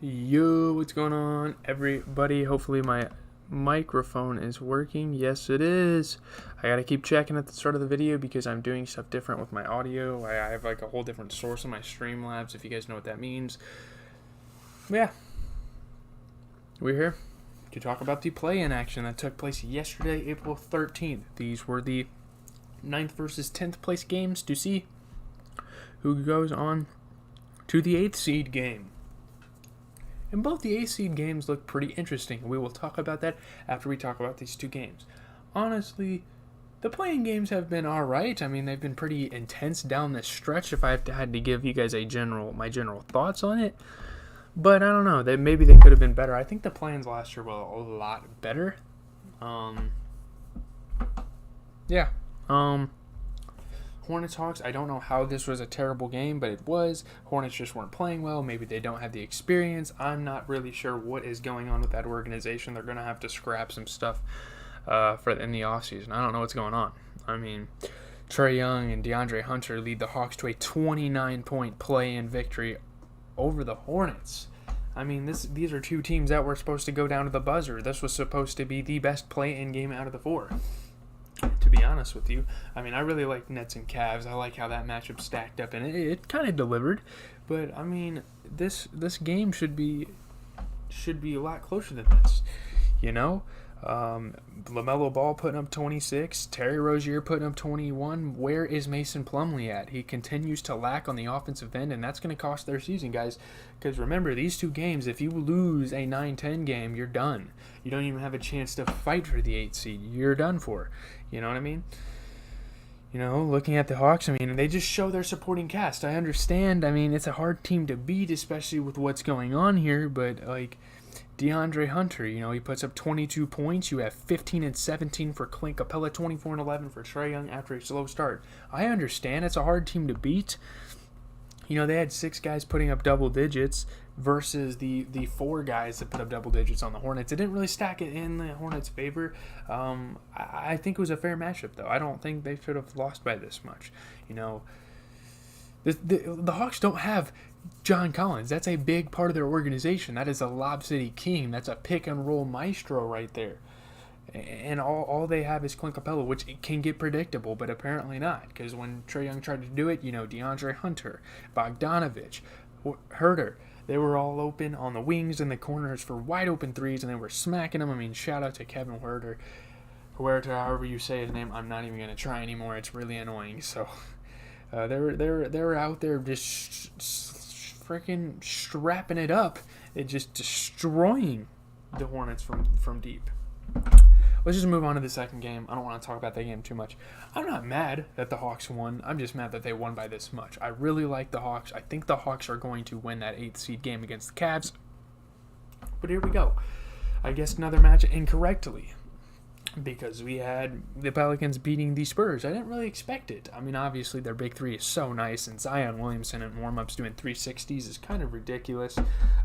Yo, what's going on, everybody? Hopefully my microphone is working. Yes, it is. I gotta keep checking at the start of the video because I'm doing stuff different with my audio. I have like a whole different source on my Streamlabs, if you guys know what that means. But yeah, we're here to talk about the play-in action that took place yesterday, April 13th. These were the 9th versus 10th place games to see who goes on to the 8th seed game. And both the 8th seed games look pretty interesting. We will talk about that after we talk about these two games. Honestly, the playing games have been alright. I mean, they've been pretty intense down the stretch if I had to give you guys my general thoughts on it. But I don't know. Maybe they could have been better. I think the plans last year were a lot better. Hornets Hawks, I don't know how this was a terrible game, but it was. Hornets just weren't playing well. Maybe they don't have the experience. I'm not really sure what is going on with that organization. They're going to have to scrap some stuff in the offseason. I don't know what's going on. I mean, Trae Young and DeAndre Hunter lead the Hawks to a 29-point play-in victory over the Hornets. I mean, these are two teams that were supposed to go down to the buzzer. This was supposed to be the best play-in game out of the four. To be honest with you, I mean, I really like Nets and Cavs. I like how that matchup stacked up, and it kind of delivered. But I mean, this game should be a lot closer than this, you know. LaMelo Ball putting up 26, Terry Rozier putting up 21. Where is Mason Plumlee at? He continues to lack on the offensive end, and that's going to cost their season, guys. Because remember, these two games, if you lose a 9-10 game, you're done. You don't even have a chance to fight for the 8th seed. You're done for. You know what I mean? You know, looking at the Hawks, I mean, they just show their supporting cast. I understand. I mean, it's a hard team to beat, especially with what's going on here, but, like, DeAndre Hunter, you know, he puts up 22 points. You have 15 and 17 for Clint Capella, 24 and 11 for Trae Young after a slow start. I understand it's a hard team to beat. You know, they had 6 guys putting up double digits versus the 4 guys that put up double digits on the Hornets. It didn't really stack it in the Hornets' favor. I think it was a fair matchup, though. I don't think they should have lost by this much. You know, the Hawks don't have John Collins. That's a big part of their organization. That is a Lob City king. That's a pick-and-roll maestro right there. And all they have is Clint Capella, which can get predictable, but apparently not. Because when Trae Young tried to do it, you know, DeAndre Hunter, Bogdanovich, Herter, they were all open on the wings and the corners for wide-open threes, and they were smacking them. I mean, shout out to Kevin Huerter, however you say his name. I'm not even going to try anymore. It's really annoying. So they were out there just freaking strapping it up and just destroying the Hornets from deep. Let's just move on to the second game. I don't want to talk about that game too much. I'm not mad that the Hawks won. I'm just mad that they won by this much. I really like the Hawks. I think the Hawks are going to win that 8th seed game against the Cavs. But here we go. I guessed another match incorrectly because we had the Pelicans beating the Spurs. I didn't really expect it. I mean, obviously their big three is so nice, and Zion Williamson in warm-ups doing 360s is kind of ridiculous.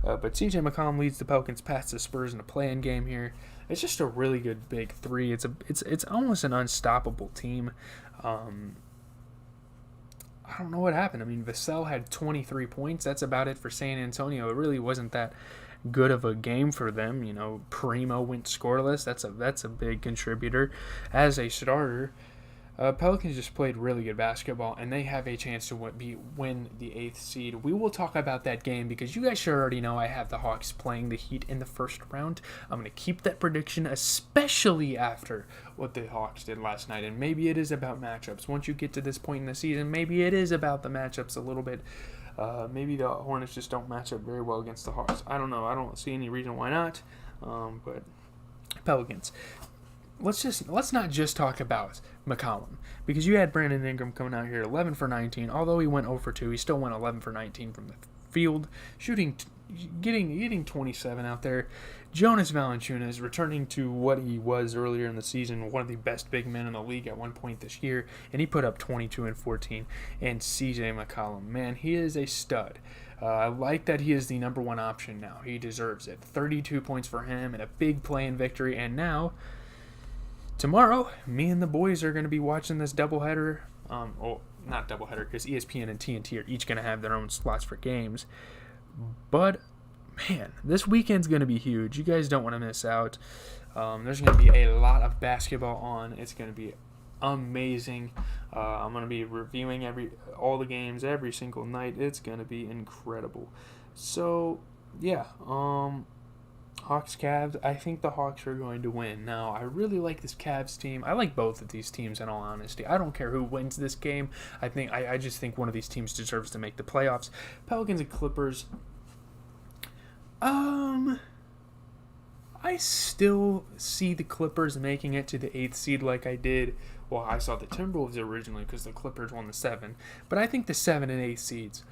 But CJ McCollum leads the Pelicans past the Spurs in a play-in game here. It's just a really good big three. It's almost an unstoppable team. I don't know what happened. I mean, Vassell had 23 points. That's about it for San Antonio. It really wasn't that good of a game for them. You know, Primo went scoreless. That's a big contributor as a starter. Pelicans just played really good basketball, and they have a chance to win the 8th seed. We will talk about that game because you guys should already know I have the Hawks playing the Heat in the first round. I'm going to keep that prediction, especially after what the Hawks did last night, and maybe it is about matchups. Once you get to this point in the season, maybe it is about the matchups a little bit. Maybe the Hornets just don't match up very well against the Hawks. I don't know. I don't see any reason why not. But Pelicans. Let's not just talk about McCollum, because you had Brandon Ingram coming out here 11 for 19. Although he went 0 for 2, he still went 11 for 19 from the field, shooting, getting 27 out there. Jonas Valanciunas returning to what he was earlier in the season, one of the best big men in the league at one point this year, and he put up 22 and 14. And CJ McCollum, man, he is a stud. I like that he is the number one option now. He deserves it. 32 points for him and a big play-in victory, and now tomorrow, me and the boys are going to be watching this doubleheader. Not doubleheader, because ESPN and TNT are each going to have their own slots for games. But man, this weekend's going to be huge. You guys don't want to miss out. There's going to be a lot of basketball on. It's going to be amazing. I'm going to be reviewing all the games every single night. It's going to be incredible. So, yeah, Hawks Cavs. I think the Hawks are going to win. Now, I really like this Cavs team. I like both of these teams in all honesty. I don't care who wins this game. I just think one of these teams deserves to make the playoffs. Pelicans and Clippers. I still see the Clippers making it to the 8th seed like I did. Well, I saw the Timberwolves originally because the Clippers won the 7. But I think the 7 and 8 seeds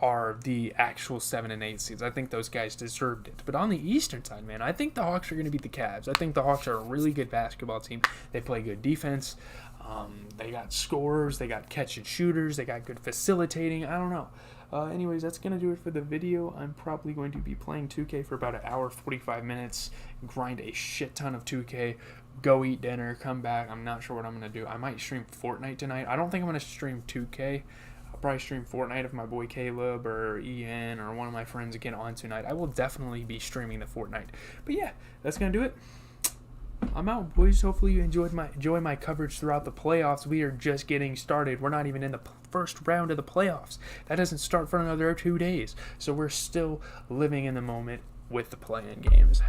are the actual 7 and 8 seeds. I think those guys deserved it. But on the Eastern side, man, I think the Hawks are going to beat the Cavs. I think the Hawks are a really good basketball team. They play good defense. They got scorers. They got catch and shooters. They got good facilitating. I don't know. Anyways, that's going to do it for the video. I'm probably going to be playing 2K for about an hour, 45 minutes, grind a shit ton of 2K, go eat dinner, come back. I'm not sure what I'm going to do. I might stream Fortnite tonight. I don't think I'm going to stream 2K. I'll probably stream Fortnite if my boy Caleb or Ian or one of my friends get on tonight. I will definitely be streaming the Fortnite. But yeah, that's going to do it. I'm out, boys. Hopefully you enjoy my coverage throughout the playoffs. We are just getting started. We're not even in the first round of the playoffs. That doesn't start for another 2 days. So we're still living in the moment with the play-in games.